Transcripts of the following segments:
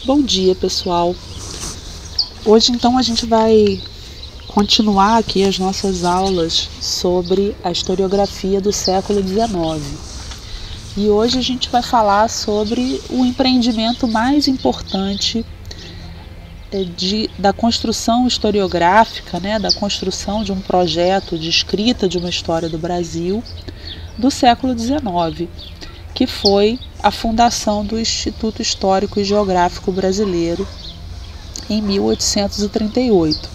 Bom dia, pessoal. Hoje então a gente vai continuar aqui as nossas aulas sobre a historiografia do século XIX. E hoje a gente vai falar sobre o empreendimento mais importante da construção historiográfica, da construção de um projeto de escrita de uma história do Brasil do século XIX, que foi a fundação do Instituto Histórico e Geográfico Brasileiro em 1838.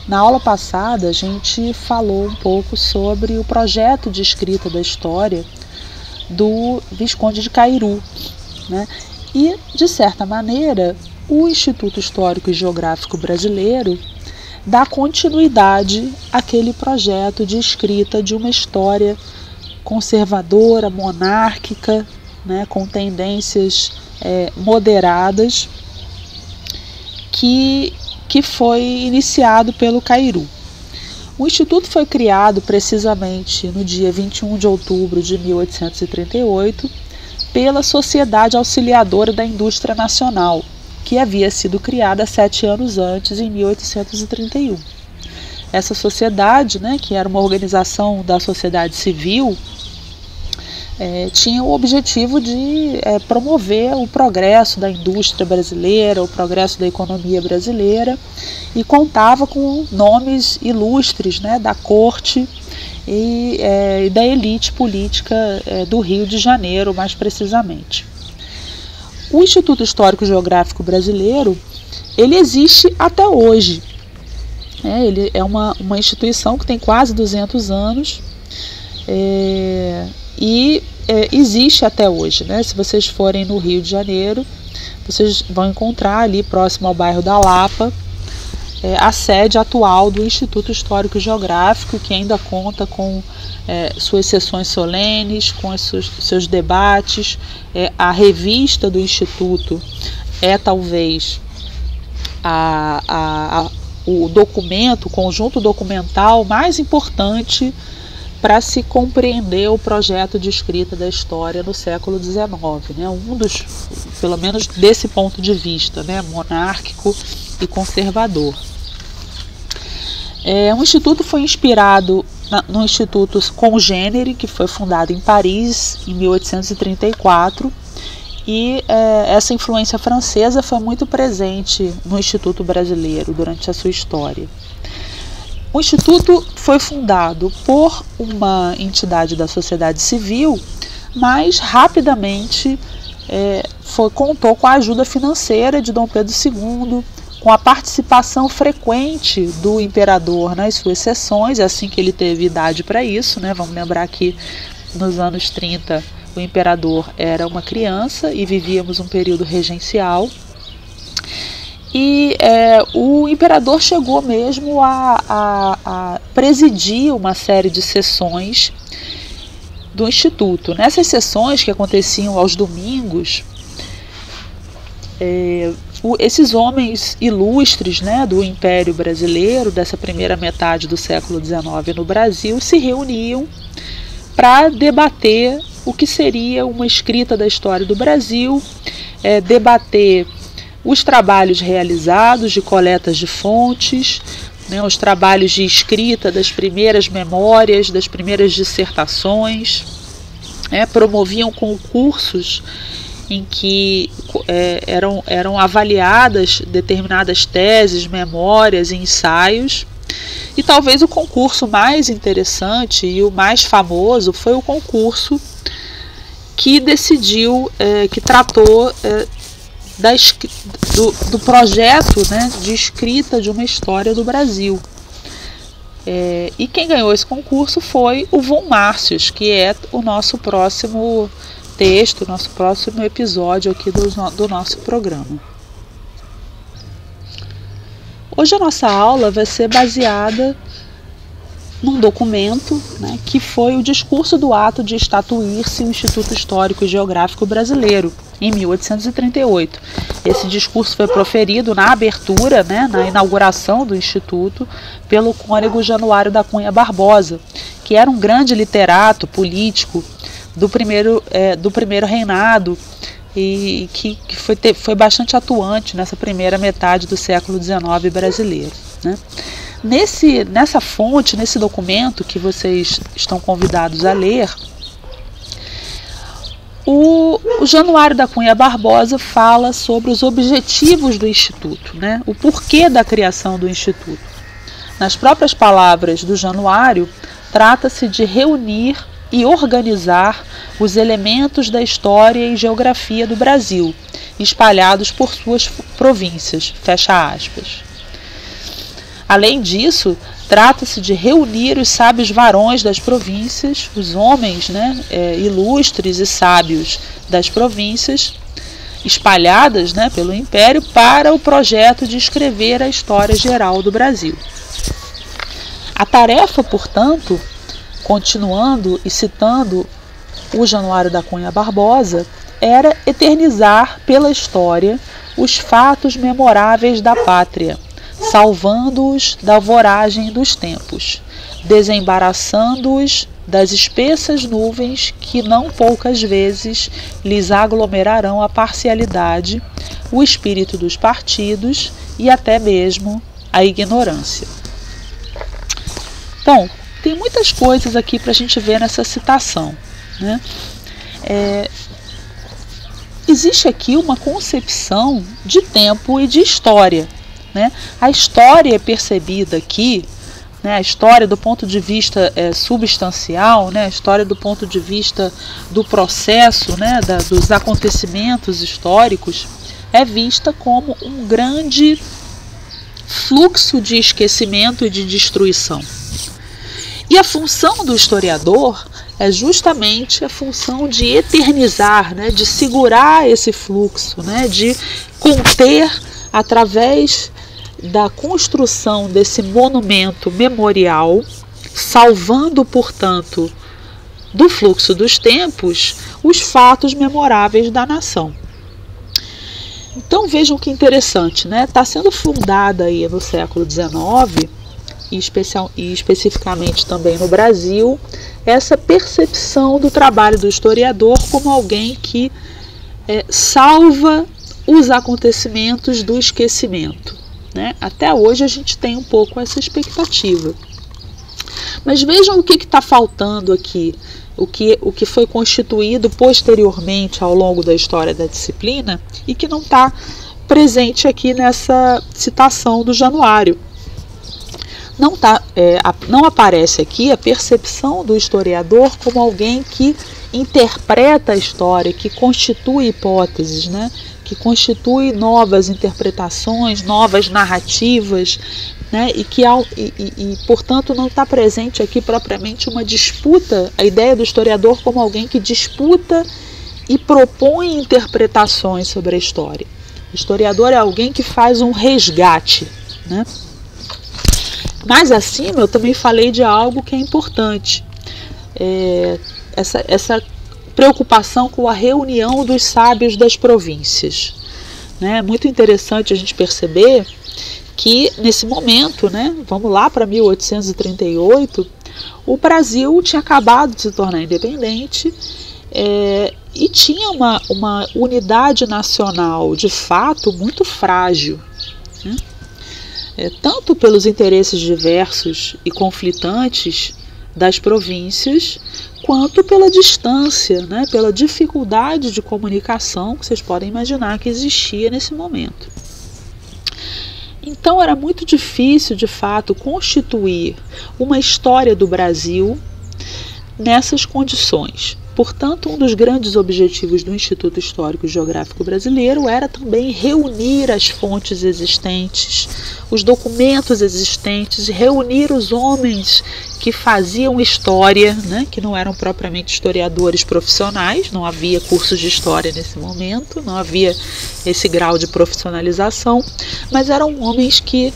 Na aula passada a gente falou um pouco sobre o projeto de escrita da história do Visconde de Cairu, E, de certa maneira, o Instituto Histórico e Geográfico Brasileiro dá continuidade àquele projeto de escrita de uma história conservadora, monárquica, com tendências moderadas, que foi iniciado pelo Cairu. O Instituto foi criado precisamente no dia 21 de outubro de 1838 pela Sociedade Auxiliadora da Indústria Nacional, que havia sido criada 7 anos antes, em 1831. Essa sociedade, que era uma organização da sociedade civil, tinha o objetivo de promover o progresso da indústria brasileira, o progresso da economia brasileira, e contava com nomes ilustres da corte e da elite política do Rio de Janeiro, mais precisamente. O Instituto Histórico e Geográfico Brasileiro, ele existe até hoje. Ele é uma instituição que tem quase 200 anos, e existe até hoje. Se vocês forem no Rio de Janeiro, vocês vão encontrar ali próximo ao bairro da Lapa a sede atual do Instituto Histórico e Geográfico, que ainda conta com suas sessões solenes, com os seus debates. A revista do Instituto é talvez o documento, o conjunto documental mais importante para se compreender o projeto de escrita da história no século XIX, um dos, pelo menos desse ponto de vista, monárquico e conservador. O Instituto foi inspirado no Instituto Congénere, que foi fundado em Paris em 1834, e essa influência francesa foi muito presente no Instituto brasileiro durante a sua história. O Instituto foi fundado por uma entidade da sociedade civil, mas rapidamente contou com a ajuda financeira de Dom Pedro II, com a participação frequente do imperador nas suas sessões, assim que ele teve idade para isso. Vamos lembrar que nos anos 30 o imperador era uma criança e vivíamos um período regencial. E o imperador chegou mesmo a presidir uma série de sessões do Instituto. Nessas sessões, que aconteciam aos domingos, esses homens ilustres do Império Brasileiro, dessa primeira metade do século XIX no Brasil, se reuniam para debater o que seria uma escrita da história do Brasil, debater os trabalhos realizados de coletas de fontes, os trabalhos de escrita das primeiras memórias, das primeiras dissertações, promoviam concursos em que eram avaliadas determinadas teses, memórias e ensaios. E talvez o concurso mais interessante e o mais famoso foi o concurso que decidiu, que tratou do projeto de escrita de uma história do Brasil. E quem ganhou esse concurso foi o von Marcius, que é o nosso próximo texto, nosso próximo episódio aqui do nosso programa. Hoje a nossa aula vai ser baseada num documento, que foi o discurso do ato de estatuir-se o Instituto Histórico e Geográfico Brasileiro, em 1838. Esse discurso foi proferido na abertura, na inauguração do Instituto, pelo cônego Januário da Cunha Barbosa, que era um grande literato político do primeiro reinado e que foi bastante atuante nessa primeira metade do século XIX brasileiro, né? Nessa fonte, nesse documento que vocês estão convidados a ler, o Januário da Cunha Barbosa fala sobre os objetivos do Instituto, né? O porquê da criação do Instituto. Nas próprias palavras do Januário, trata-se de reunir e organizar os elementos da história e geografia do Brasil, espalhados por suas províncias, fecha aspas. Além disso, trata-se de reunir os sábios varões das províncias, os homens, né, ilustres e sábios das províncias, espalhadas, né, pelo Império, para o projeto de escrever a história geral do Brasil. A tarefa, portanto, continuando e citando o Januário da Cunha Barbosa, era eternizar pela história os fatos memoráveis da pátria, salvando-os da voragem dos tempos, desembaraçando-os das espessas nuvens que não poucas vezes lhes aglomerarão a parcialidade, o espírito dos partidos e até mesmo a ignorância. Bom, tem muitas coisas aqui para a gente ver nessa citação, né? Existe aqui uma concepção de tempo e de história, né? A história é percebida aqui, né? A história do ponto de vista substancial, né? A história do ponto de vista do processo, né? Dos acontecimentos históricos, é vista como um grande fluxo de esquecimento e de destruição. E a função do historiador é justamente a função de eternizar, né, de segurar esse fluxo, né, de conter através da construção desse monumento memorial, salvando, portanto, do fluxo dos tempos, os fatos memoráveis da nação. Então vejam que interessante, né? Está sendo fundada aí no século XIX, e especificamente também no Brasil, essa percepção do trabalho do historiador como alguém que salva os acontecimentos do esquecimento, né? Até hoje a gente tem um pouco essa expectativa. Mas vejam o que está faltando aqui, o que foi constituído posteriormente ao longo da história da disciplina e que não está presente aqui nessa citação do Januário. Não aparece aqui a percepção do historiador como alguém que interpreta a história, que constitui hipóteses, né? Que constitui novas interpretações, novas narrativas, né? E, portanto, não está presente aqui propriamente uma disputa, a ideia do historiador como alguém que disputa e propõe interpretações sobre a história. O historiador é alguém que faz um resgate, né? Mais acima, eu também falei de algo que é importante, essa preocupação com a reunião dos sábios das províncias. É muito interessante a gente perceber que, nesse momento, né, vamos lá para 1838, o Brasil tinha acabado de se tornar independente e tinha uma unidade nacional, de fato, muito frágil, né? Tanto pelos interesses diversos e conflitantes das províncias, quanto pela distância, né, pela dificuldade de comunicação que vocês podem imaginar que existia nesse momento. Então era muito difícil, de fato, constituir uma história do Brasil nessas condições. Portanto, um dos grandes objetivos do Instituto Histórico e Geográfico Brasileiro era também reunir as fontes existentes, os documentos existentes, reunir os homens que faziam história, né, que não eram propriamente historiadores profissionais, não havia cursos de história nesse momento, não havia esse grau de profissionalização, mas eram homens que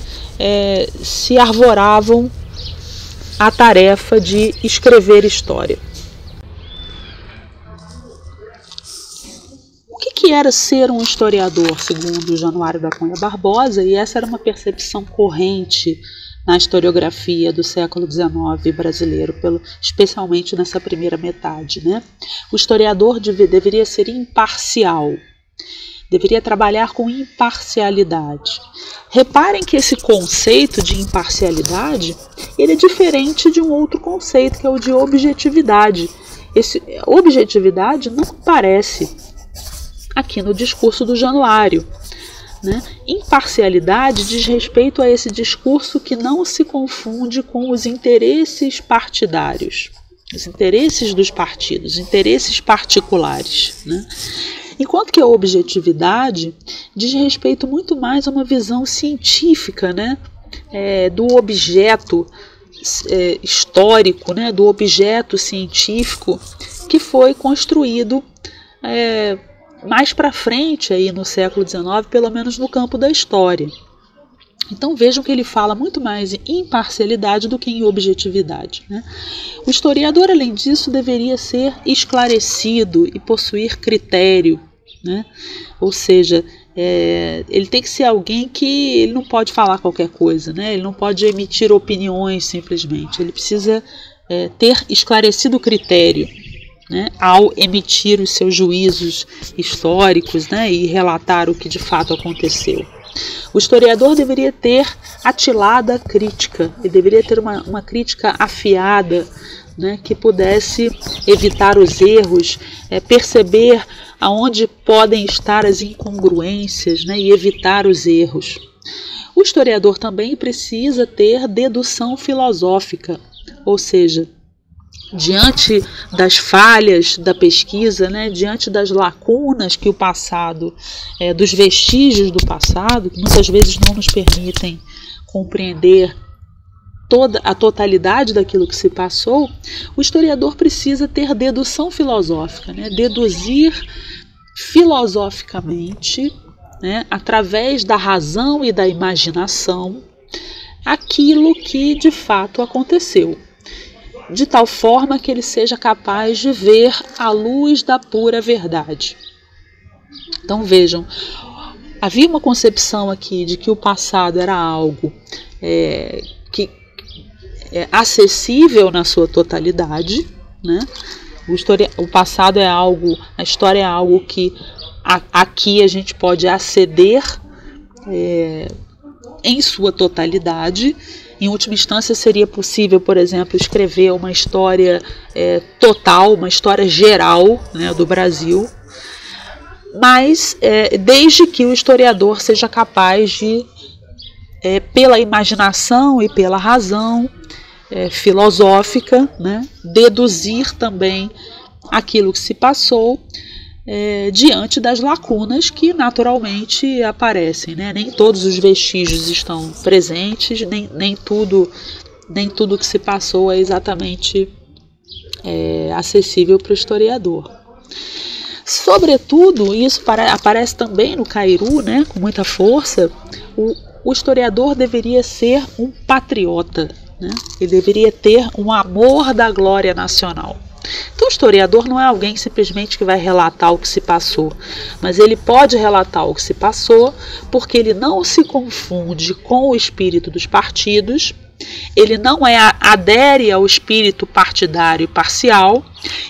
se arvoravam à tarefa de escrever história. O que era ser um historiador, segundo Januário da Cunha Barbosa, e essa era uma percepção corrente na historiografia do século XIX brasileiro, especialmente nessa primeira metade, né? O historiador deveria ser imparcial, Deveria trabalhar com imparcialidade. Reparem que esse conceito de imparcialidade, ele é diferente de um outro conceito, que é o de objetividade. Objetividade não aparece aqui no discurso do Januário, né? Imparcialidade diz respeito a esse discurso que não se confunde com os interesses partidários, os interesses dos partidos, interesses particulares, né? Enquanto que a objetividade diz respeito muito mais a uma visão científica, né? Do objeto histórico, né? Do objeto científico que foi construído mais para frente aí no século XIX, pelo menos no campo da história. Então vejam que ele fala muito mais em imparcialidade do que em objetividade, né? O historiador, além disso, deveria ser esclarecido e possuir critério, né? Ou seja, ele tem que ser alguém que ele não pode falar qualquer coisa, né? Ele não pode emitir opiniões simplesmente, ele precisa ter esclarecido o critério, né, ao emitir os seus juízos históricos, né, e relatar o que de fato aconteceu. O historiador deveria ter atilada crítica, ele deveria ter uma crítica afiada, né, que pudesse evitar os erros, perceber aonde podem estar as incongruências, né, e evitar os erros. O historiador também precisa ter dedução filosófica, ou seja, diante das falhas da pesquisa, né, diante das lacunas que o passado, dos vestígios do passado, que muitas vezes não nos permitem compreender toda a totalidade daquilo que se passou, o historiador precisa ter dedução filosófica, né, deduzir filosoficamente, né, através da razão e da imaginação, aquilo que de fato aconteceu, de tal forma que ele seja capaz de ver a luz da pura verdade. Então vejam, havia uma concepção aqui de que o passado era algo que é acessível na sua totalidade, né? O passado é algo, a história é algo que aqui a gente pode aceder em sua totalidade. Em última instância, seria possível, por exemplo, escrever uma história total, uma história geral, né, do Brasil, mas desde que o historiador seja capaz de, pela imaginação e pela razão filosófica, né, deduzir também aquilo que se passou, diante das lacunas que naturalmente aparecem, né? Nem todos os vestígios estão presentes, nem tudo que se passou é exatamente acessível para o historiador. Sobretudo, isso aparece também no Cairu, né, com muita força, o historiador deveria ser um patriota, né? Ele deveria ter um amor da glória nacional. Então o historiador não é alguém simplesmente que vai relatar o que se passou, mas ele pode relatar o que se passou porque ele não se confunde com o espírito dos partidos, ele não adere ao espírito partidário e parcial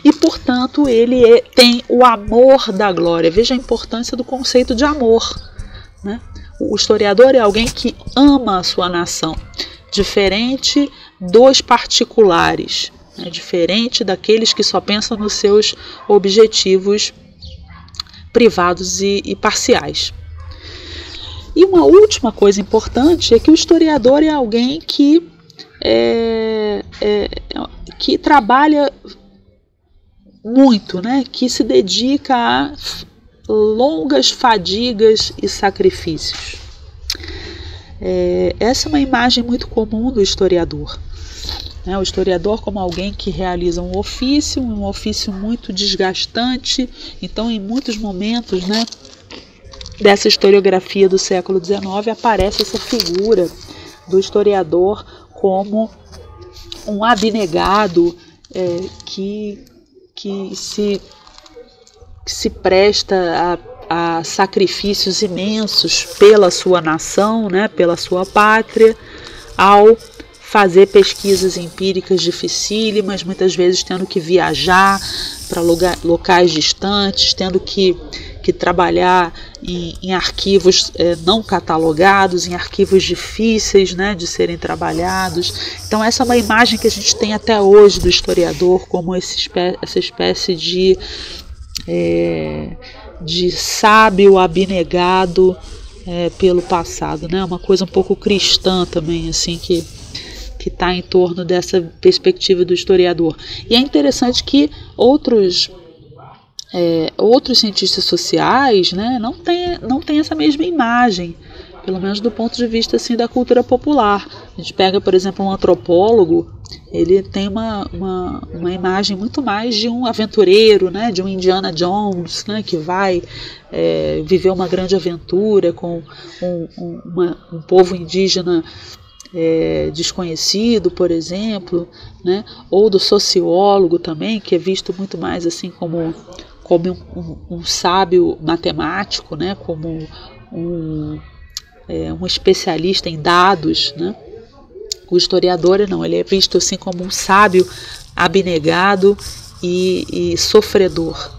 e, portanto, ele tem o amor da glória. Veja a importância do conceito de amor, né? O historiador é alguém que ama a sua nação, diferente dos particulares, diferente daqueles que só pensam nos seus objetivos privados e parciais. E uma última coisa importante é que o historiador é alguém que trabalha muito, né? Que se dedica a longas fadigas e sacrifícios. Essa é uma imagem muito comum do historiador. O historiador como alguém que realiza um ofício muito desgastante. Então, em muitos momentos, né, dessa historiografia do século XIX, aparece essa figura do historiador como um abnegado que se presta a sacrifícios imensos pela sua nação, né, pela sua pátria, ao fazer pesquisas empíricas dificílimas, muitas vezes tendo que viajar para locais distantes, tendo que que trabalhar em arquivos não catalogados, em arquivos difíceis, né, de serem trabalhados. Então essa é uma imagem que a gente tem até hoje do historiador como essa espécie de sábio abnegado pelo passado, né? Uma coisa um pouco cristã também, assim, que está em torno dessa perspectiva do historiador. E é interessante que outros cientistas sociais, né, não tem essa mesma imagem, pelo menos do ponto de vista assim, da cultura popular. A gente pega, por exemplo, um antropólogo, ele tem uma imagem muito mais de um aventureiro, né, de um Indiana Jones, né, que vai viver uma grande aventura com um povo indígena desconhecido, por exemplo, né, ou do sociólogo também, que é visto muito mais assim como um sábio matemático, né, como um especialista em dados, né? O historiador não, ele é visto assim como um sábio abnegado e sofredor.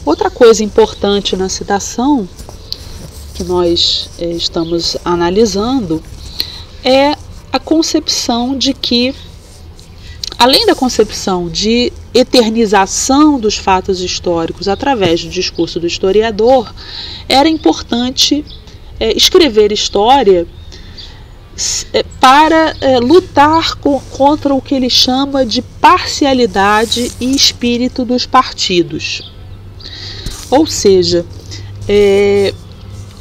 Outra coisa importante na citação que nós estamos analisando é a concepção de que, além da concepção de eternização dos fatos históricos através do discurso do historiador, era importante escrever história para lutar contra o que ele chama de parcialidade e espírito dos partidos. Ou seja,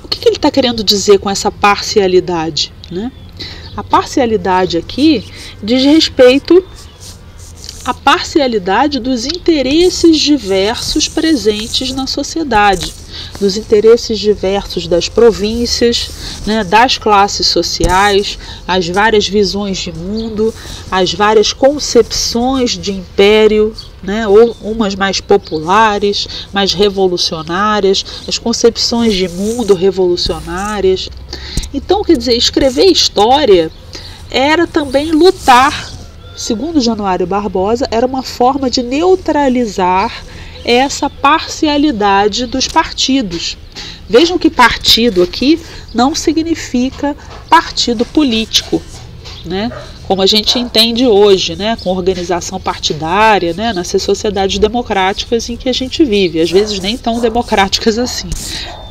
o que ele está querendo dizer com essa parcialidade, né? A parcialidade aqui diz respeito à parcialidade dos interesses diversos presentes na sociedade, dos interesses diversos das províncias, né, das classes sociais, as várias visões de mundo, as várias concepções de império, né, ou umas mais populares, mais revolucionárias, as concepções de mundo revolucionárias. Então, quer dizer, escrever história era também lutar. Segundo Januário Barbosa, era uma forma de neutralizar essa parcialidade dos partidos. Vejam que partido aqui não significa partido político, né? Como a gente entende hoje, né? Com organização partidária, né? Nessas sociedades democráticas em que a gente vive, às vezes nem tão democráticas assim,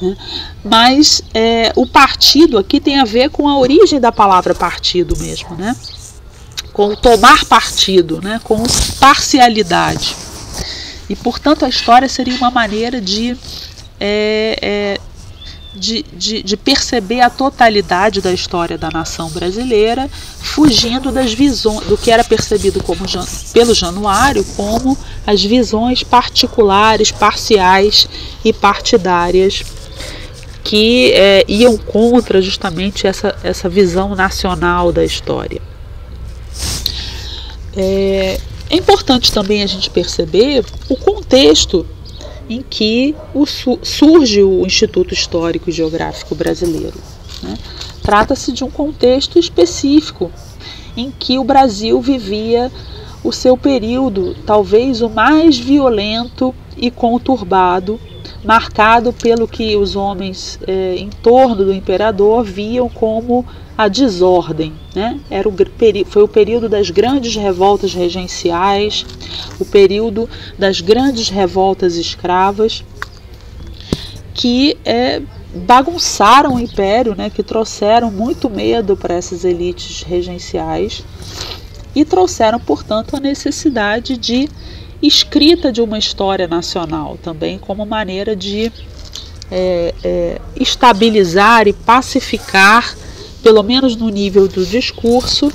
né? Mas o partido aqui tem a ver com a origem da palavra partido mesmo, né? Com tomar partido, né, com parcialidade. E, portanto, a história seria uma maneira de perceber a totalidade da história da nação brasileira, fugindo das visões, do que era percebido pelo Januário como as visões particulares, parciais e partidárias que iam contra justamente essa visão nacional da história. É importante também a gente perceber o contexto em que surge o Instituto Histórico e Geográfico Brasileiro, né? Trata-se de um contexto específico em que o Brasil vivia o seu período, talvez o mais violento e conturbado, marcado pelo que os homens em torno do imperador viam como a desordem, né? Foi o período das grandes revoltas regenciais, o período das grandes revoltas escravas, que bagunçaram o império, né? Que trouxeram muito medo para essas elites regenciais e trouxeram, portanto, a necessidade de escrita de uma história nacional, também como maneira de estabilizar e pacificar, pelo menos no nível do discurso,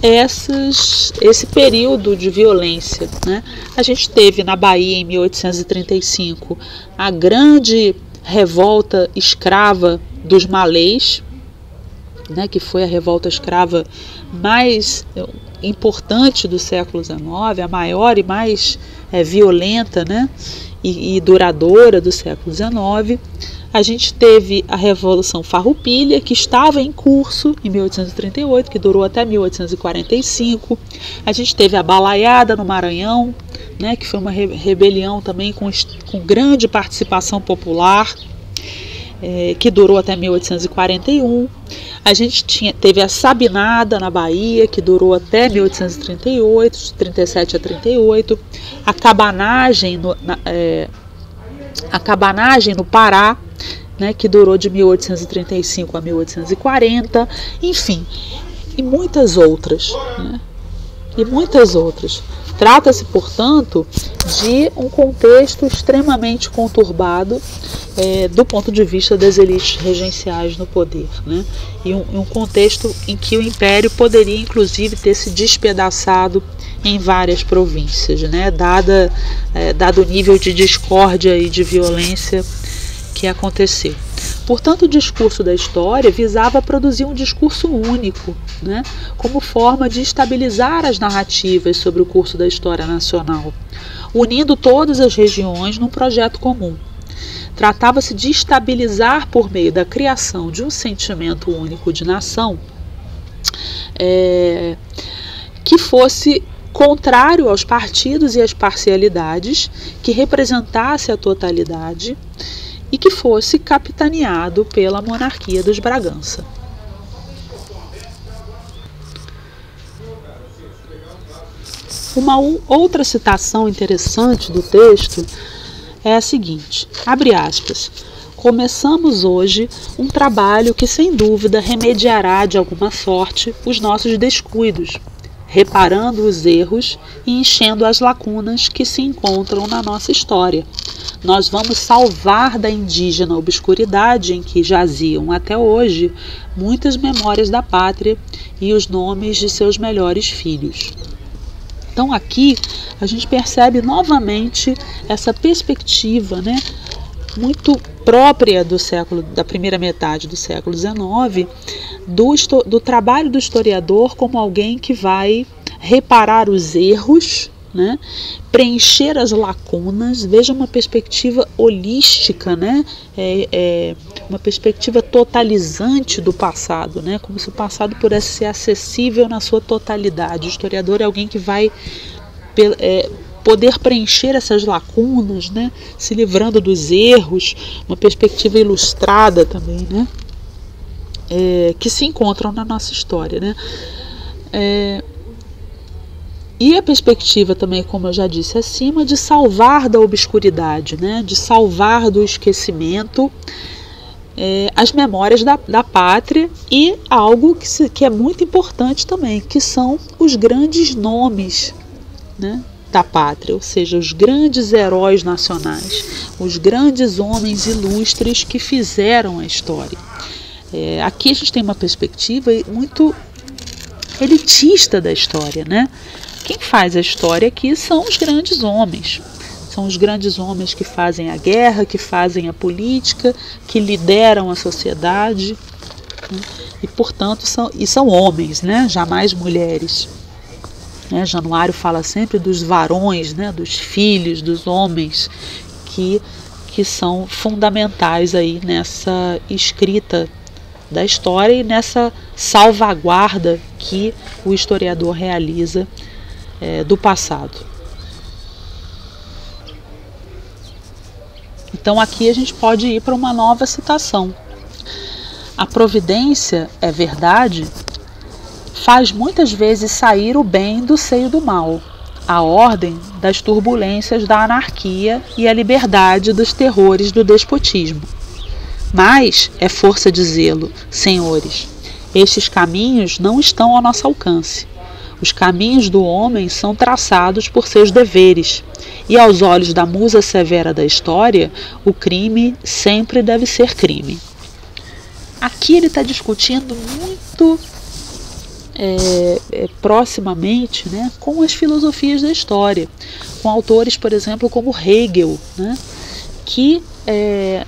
esse período de violência, né? A gente teve na Bahia, em 1835, a grande revolta escrava dos malês, né, que foi a revolta escrava mais importante do século XIX, a maior e mais violenta, né, e duradoura do século XIX. A gente teve a Revolução Farroupilha, que estava em curso em 1838, que durou até 1845. A gente teve a Balaiada no Maranhão, né, que foi uma rebelião também com grande participação popular, que durou até 1841. A gente teve a Sabinada na Bahia, que durou até 1838, de 37 a 38. A cabanagem no Pará, né, que durou de 1835 a 1840. Enfim, e muitas outras, né? E muitas outras. Trata-se, portanto, de um contexto extremamente conturbado do ponto de vista das elites regenciais no poder, né? E um contexto em que o Império poderia, inclusive, ter se despedaçado em várias províncias, né? Dado o nível de discórdia e de violência que aconteceu. Portanto, o discurso da história visava produzir um discurso único, né, como forma de estabilizar as narrativas sobre o curso da história nacional, unindo todas as regiões num projeto comum. Tratava-se de estabilizar por meio da criação de um sentimento único de nação que fosse contrário aos partidos e às parcialidades, que representasse a totalidade e que fosse capitaneado pela monarquia dos Bragança. Uma outra citação interessante do texto é a seguinte, abre aspas: começamos hoje um trabalho que sem dúvida remediará de alguma sorte os nossos descuidos, reparando os erros e enchendo as lacunas que se encontram na nossa história. Nós vamos salvar da indígena obscuridade em que jaziam até hoje muitas memórias da pátria e os nomes de seus melhores filhos. Então aqui a gente percebe novamente essa perspectiva, né, muito própria da primeira metade do século XIX, do trabalho do historiador como alguém que vai reparar os erros, né, preencher as lacunas. Veja uma perspectiva holística, né, uma perspectiva totalizante do passado, né, como se o passado pudesse ser acessível na sua totalidade. O historiador é alguém que vai poder preencher essas lacunas, né, se livrando dos erros, uma perspectiva ilustrada também, né, que se encontram na nossa história, né. E a perspectiva também, como eu já disse acima, de salvar da obscuridade, né, de salvar do esquecimento as memórias da pátria e algo que é muito importante também, que são os grandes nomes, né, da pátria, ou seja, os grandes heróis nacionais, os grandes homens ilustres que fizeram a história. Aqui a gente tem uma perspectiva muito elitista da história, né? Quem faz a história aqui são os grandes homens. São os grandes homens que fazem a guerra, que fazem a política, que lideram a sociedade, né? E, portanto, são homens, né? Jamais mulheres. Januário fala sempre dos varões, né? Dos filhos, dos homens, que são fundamentais aí nessa escrita da história e nessa salvaguarda que o historiador realiza do passado. Então aqui a gente pode ir para uma nova citação. A providência, é verdade, faz muitas vezes sair o bem do seio do mal, a ordem das turbulências da anarquia e a liberdade dos terrores do despotismo. Mas é força dizê-lo, senhores, estes caminhos não estão ao nosso alcance. Os caminhos do homem são traçados por seus deveres, e aos olhos da musa severa da história, o crime sempre deve ser crime. Aqui ele está discutindo muito proximamente, né, com as filosofias da história, com autores, por exemplo, como Hegel, né, que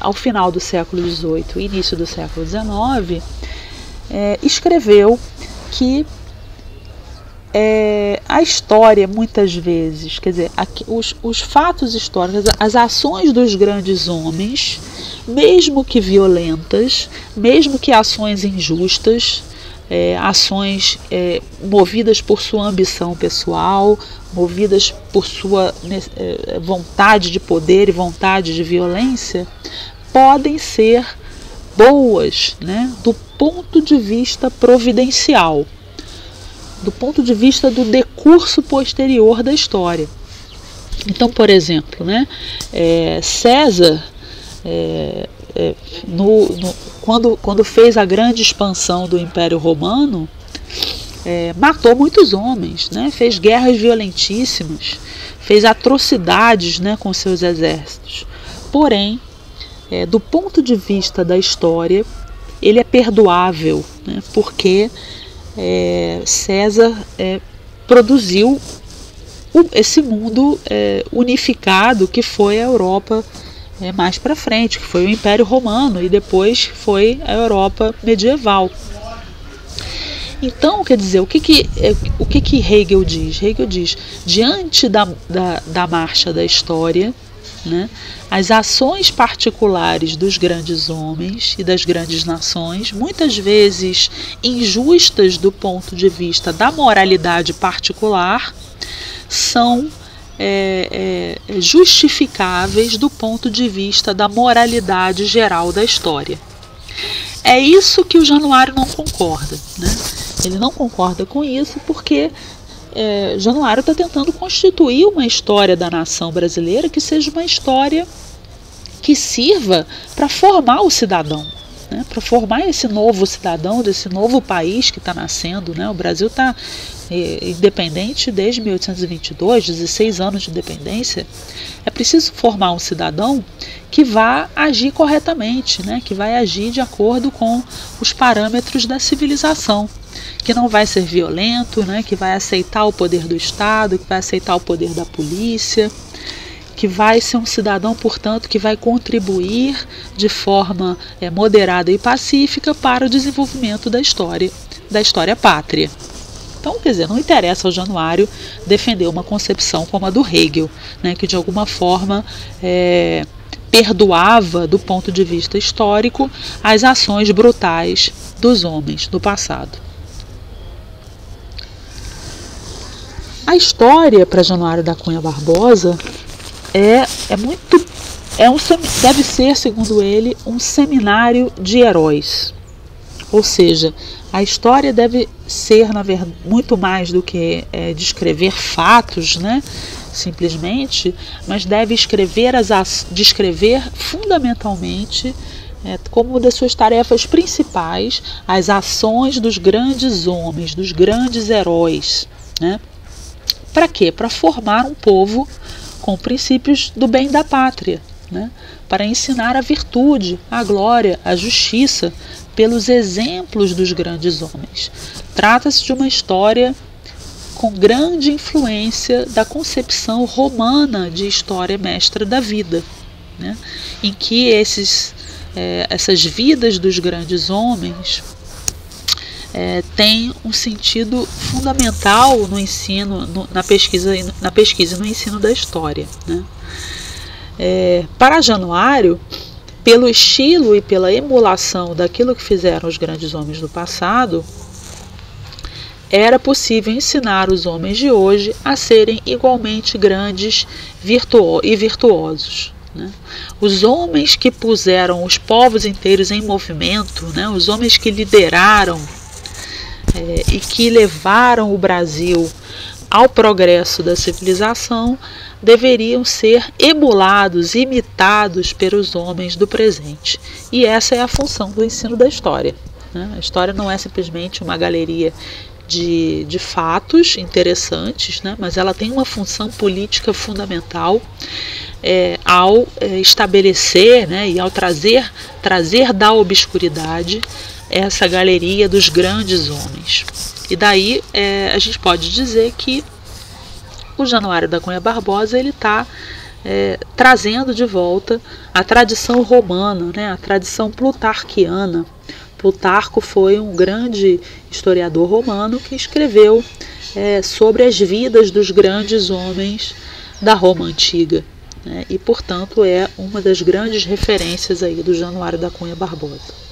ao final do século XVIII e início do século XIX, escreveu que a história, muitas vezes, quer dizer, os fatos históricos, as ações dos grandes homens, mesmo que violentas, mesmo que ações injustas, ações movidas por sua ambição pessoal, movidas por sua vontade de poder e vontade de violência, podem ser boas, né, do ponto de vista providencial, do ponto de vista do decurso posterior da história. Então, por exemplo, né, César, quando fez a grande expansão do Império Romano, matou muitos homens, né, fez guerras violentíssimas, fez atrocidades, né, com seus exércitos. Porém, do ponto de vista da história, ele é perdoável, né, porque César produziu esse mundo unificado que foi a Europa mais para frente, que foi o Império Romano e depois foi a Europa medieval. Então, quer dizer, o que Hegel diz? Hegel diz, diante da marcha da história, né, as ações particulares dos grandes homens e das grandes nações, muitas vezes injustas do ponto de vista da moralidade particular, são justificáveis do ponto de vista da moralidade geral da história. É isso que o Januário não concorda, né? Ele não concorda com isso porque Januário está tentando constituir uma história da nação brasileira que seja uma história que sirva para formar o cidadão, né? Para formar esse novo cidadão desse novo país que está nascendo, né? O Brasil está independente desde 1822, 16 anos de independência. É preciso formar um cidadão que vá agir corretamente, né? Que vai agir de acordo com os parâmetros da civilização, que não vai ser violento, né? Que vai aceitar o poder do Estado, que vai aceitar o poder da polícia, que vai ser um cidadão, portanto, que vai contribuir de forma moderada e pacífica para o desenvolvimento da história pátria. Então, quer dizer, não interessa ao Januário defender uma concepção como a do Hegel, né, que de alguma forma perdoava, do ponto de vista histórico, as ações brutais dos homens do passado. A história para Januário da Cunha Barbosa deve ser, segundo ele, um seminário de heróis. Ou seja, a história deve ser, na verdade, muito mais do que descrever fatos, né, simplesmente, mas deve descrever fundamentalmente, como uma das suas tarefas principais, as ações dos grandes homens, dos grandes heróis, né? Para quê? Para formar um povo com princípios do bem da pátria, né? Para ensinar a virtude, a glória, a justiça pelos exemplos dos grandes homens. Trata-se de uma história com grande influência da concepção romana de história mestra da vida, né? Em que essas vidas dos grandes homens têm um sentido fundamental no ensino, na pesquisa e no ensino da história, né? Para Januário, pelo estilo e pela emulação daquilo que fizeram os grandes homens do passado, era possível ensinar os homens de hoje a serem igualmente grandes e virtuosos, né? Os homens que puseram os povos inteiros em movimento, né? Os homens que lideraram e que levaram o Brasil ao progresso da civilização, deveriam ser emulados, imitados pelos homens do presente. E essa é a função do ensino da história, né? A história não é simplesmente uma galeria de fatos interessantes, né? Mas ela tem uma função política fundamental ao estabelecer, né, e ao trazer da obscuridade essa galeria dos grandes homens. E daí a gente pode dizer que o Januário da Cunha Barbosa ele está trazendo de volta a tradição romana, né, a tradição plutarquiana. Plutarco foi um grande historiador romano que escreveu sobre as vidas dos grandes homens da Roma antiga, né, e, portanto, é uma das grandes referências aí do Januário da Cunha Barbosa.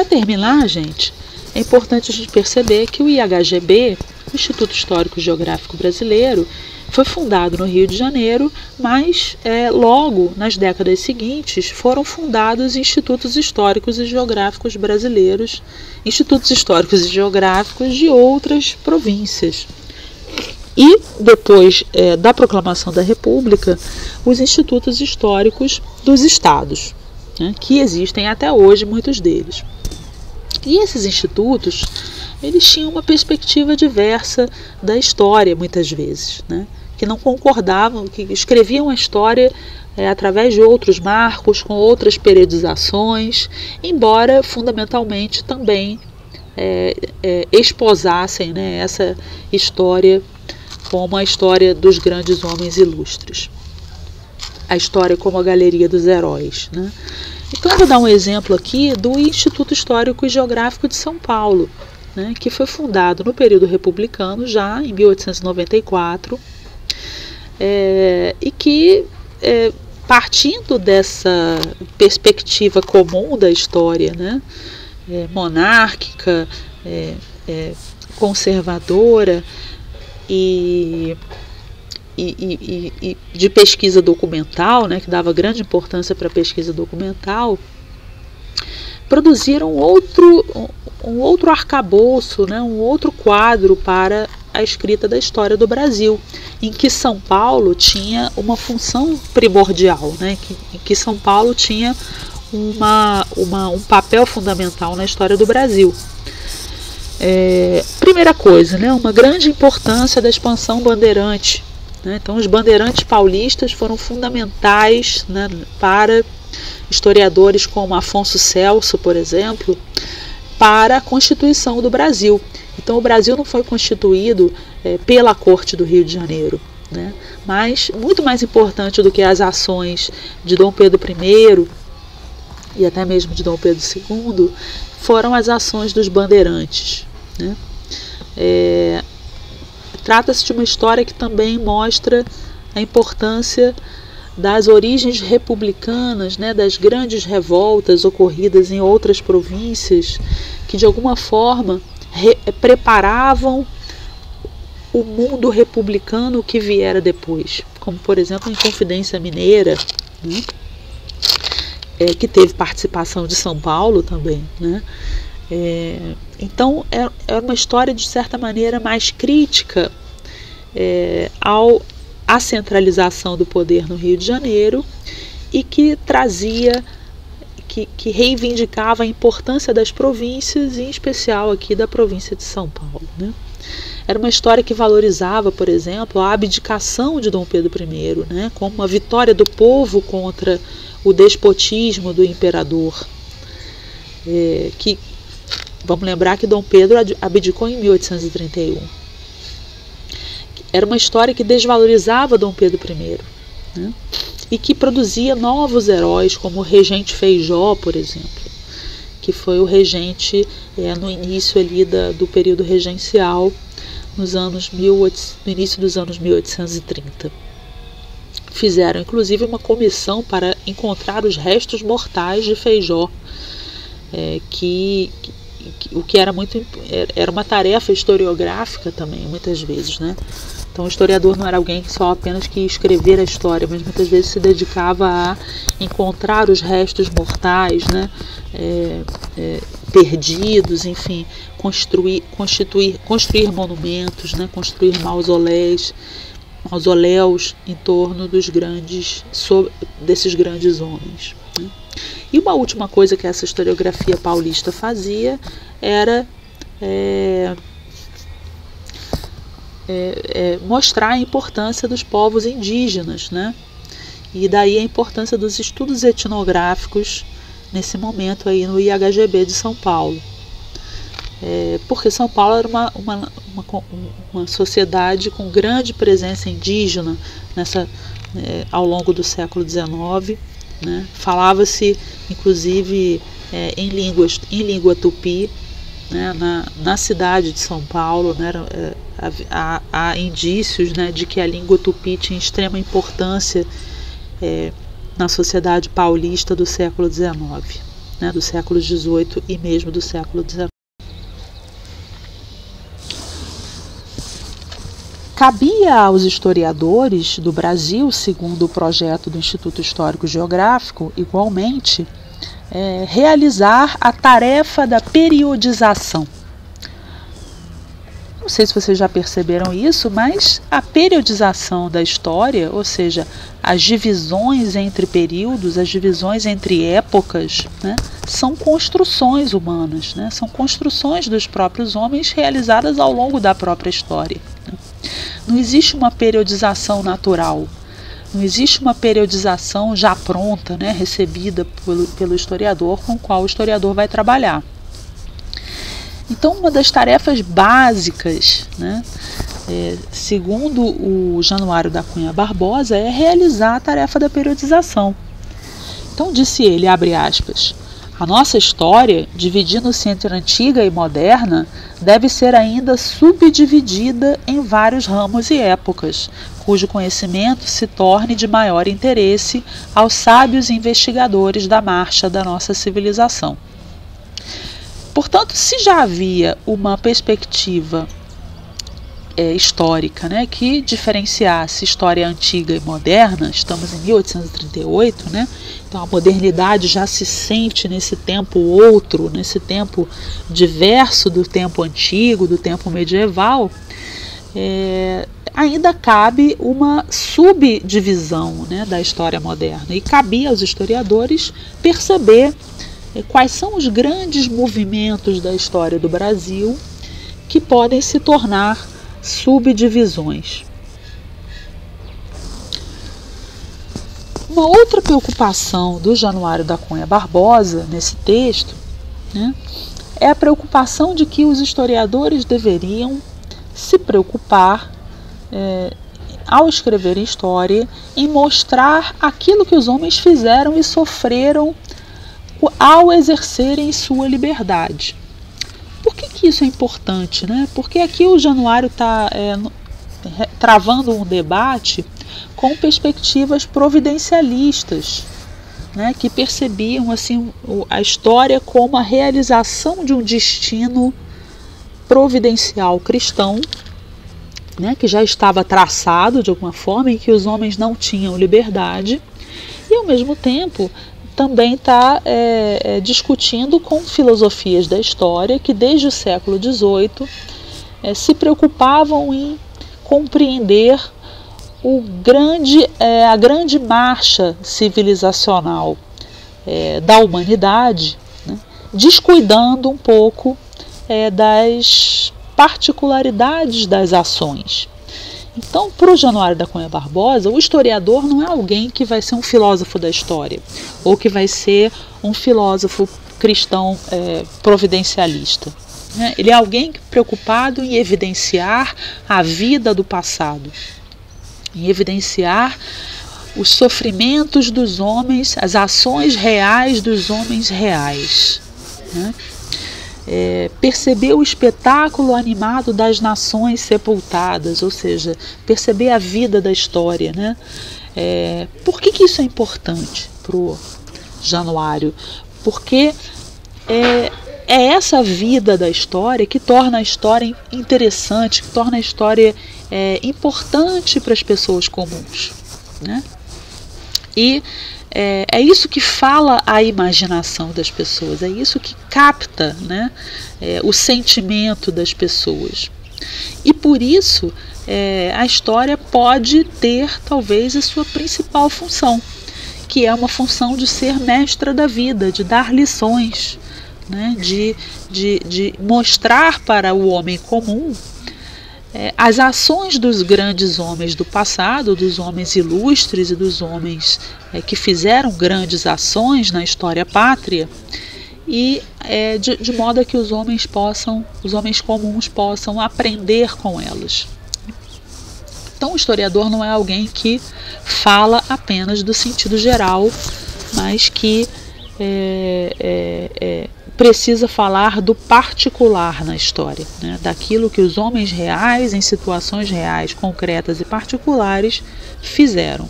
Para terminar, gente, é importante a gente perceber que o IHGB, o Instituto Histórico e Geográfico Brasileiro, foi fundado no Rio de Janeiro, mas logo nas décadas seguintes foram fundados institutos históricos e geográficos brasileiros, institutos históricos e geográficos de outras províncias. E depois da proclamação da República, os institutos históricos dos estados, né, que existem até hoje, muitos deles. E esses institutos, eles tinham uma perspectiva diversa da história, muitas vezes, né, que não concordavam, que escreviam a história através de outros marcos, com outras periodizações, embora fundamentalmente também esposassem, né, essa história como a história dos grandes homens ilustres, a história como a galeria dos heróis, né? Então eu vou dar um exemplo aqui do Instituto Histórico e Geográfico de São Paulo, né, que foi fundado no período republicano, já em 1894, e que, partindo dessa perspectiva comum da história, né, monárquica, conservadora e de pesquisa documental, né, que dava grande importância para a pesquisa documental, produziram um outro arcabouço, né, um outro quadro para a escrita da história do Brasil, em que São Paulo tinha uma função primordial, né, em que São Paulo tinha um papel fundamental na história do Brasil. Primeira coisa, né, uma grande importância da expansão bandeirante. Né? Então, os bandeirantes paulistas foram fundamentais, né, para historiadores como Afonso Celso, por exemplo, para a constituição do Brasil. Então, o Brasil não foi constituído pela Corte do Rio de Janeiro, né? Mas, muito mais importante do que as ações de Dom Pedro I e até mesmo de Dom Pedro II, foram as ações dos bandeirantes, né? Trata-se de uma história que também mostra a importância das origens republicanas, né, das grandes revoltas ocorridas em outras províncias, que de alguma forma preparavam o mundo republicano que viera depois, como por exemplo a Inconfidência Mineira, né, que teve participação de São Paulo também, né? Então é uma história de certa maneira mais crítica à centralização do poder no Rio de Janeiro e que trazia, que reivindicava a importância das províncias, em especial aqui da província de São Paulo, né? Era uma história que valorizava, por exemplo, a abdicação de Dom Pedro I, né, como uma vitória do povo contra o despotismo do imperador, que vamos lembrar que Dom Pedro abdicou em 1831. Era uma história que desvalorizava Dom Pedro I, né? E que produzia novos heróis, como o regente Feijó, por exemplo, que foi o regente no início ali do período regencial, no início dos anos 1830. Fizeram inclusive uma comissão para encontrar os restos mortais de Feijó, o que era uma tarefa historiográfica também, muitas vezes, né? Então o historiador não era alguém que só apenas que escrever a história, mas muitas vezes se dedicava a encontrar os restos mortais, né? Perdidos, enfim, construir monumentos, né? Construir mausoléus em torno desses grandes homens, né? E uma última coisa que essa historiografia paulista fazia era mostrar a importância dos povos indígenas, né? E daí a importância dos estudos etnográficos nesse momento aí no IHGB de São Paulo. Porque São Paulo era uma sociedade com grande presença indígena ao longo do século XIX, né? Falava-se inclusive em língua tupi, né? Na cidade de São Paulo, né? Há indícios, né, de que a língua tupi tinha extrema importância na sociedade paulista do século XIX. né, do século XVIII e mesmo do século XIX. Cabia aos historiadores do Brasil, segundo o projeto do Instituto Histórico Geográfico, igualmente, realizar a tarefa da periodização. Não sei se vocês já perceberam isso, mas a periodização da história, ou seja, as divisões entre períodos, as divisões entre épocas, né, são construções humanas, né, são construções dos próprios homens realizadas ao longo da própria história. Não existe uma periodização natural, não existe uma periodização já pronta, né, recebida pelo historiador, com o qual o historiador vai trabalhar. Então, uma das tarefas básicas, né, segundo o Januário da Cunha Barbosa, é realizar a tarefa da periodização. Então, disse ele, abre aspas, a nossa história, dividindo-se entre antiga e moderna, deve ser ainda subdividida em vários ramos e épocas, cujo conhecimento se torne de maior interesse aos sábios investigadores da marcha da nossa civilização. Portanto, se já havia uma perspectiva histórica, né, que diferenciasse história antiga e moderna, estamos em 1838, né, então a modernidade já se sente nesse tempo outro, nesse tempo diverso do tempo antigo, do tempo medieval, ainda cabe uma subdivisão, né, da história moderna, e cabia aos historiadores perceber quais são os grandes movimentos da história do Brasil que podem se tornar subdivisões. Uma outra preocupação do Januário da Cunha Barbosa nesse texto, né, é a preocupação de que os historiadores deveriam se preocupar, ao escrever história, em mostrar aquilo que os homens fizeram e sofreram ao exercerem sua liberdade. Por que isso é importante, né? Porque aqui o Januário está travando um debate com perspectivas providencialistas, né, que percebiam assim, a história como a realização de um destino providencial cristão, né, que já estava traçado de alguma forma, em que os homens não tinham liberdade, e ao mesmo tempo também está discutindo com filosofias da história que desde o século XVIII se preocupavam em compreender a grande marcha civilizacional da humanidade, né, descuidando um pouco das particularidades das ações. Então, para o Januário da Cunha Barbosa, o historiador não é alguém que vai ser um filósofo da história, ou que vai ser um filósofo cristão providencialista, né? Ele é alguém preocupado em evidenciar a vida do passado, em evidenciar os sofrimentos dos homens, as ações reais dos homens reais, né? Perceber o espetáculo animado das nações sepultadas, ou seja, perceber a vida da história, né? Por que isso é importante para o Januário? Porque é essa vida da história que torna a história interessante, que torna a história importante para as pessoas comuns, né? E é isso que fala a imaginação das pessoas, é isso que capta, né, o sentimento das pessoas. E por isso a história pode ter talvez a sua principal função, que é uma função de ser mestra da vida, de dar lições, né, de mostrar para o homem comum as ações dos grandes homens do passado, dos homens ilustres e dos homens que fizeram grandes ações na história pátria, e de modo a que os homens comuns possam aprender com elas. Então o historiador não é alguém que fala apenas do sentido geral, mas que precisa falar do particular na história, né? Daquilo que os homens reais, em situações reais, concretas e particulares, fizeram.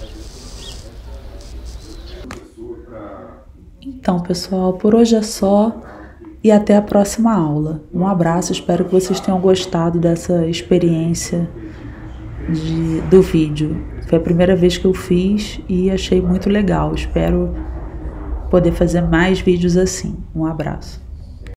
Então, pessoal, por hoje é só e até a próxima aula. Um abraço, espero que vocês tenham gostado dessa experiência do vídeo. Foi a primeira vez que eu fiz e achei muito legal. Espero poder fazer mais vídeos assim. Um abraço.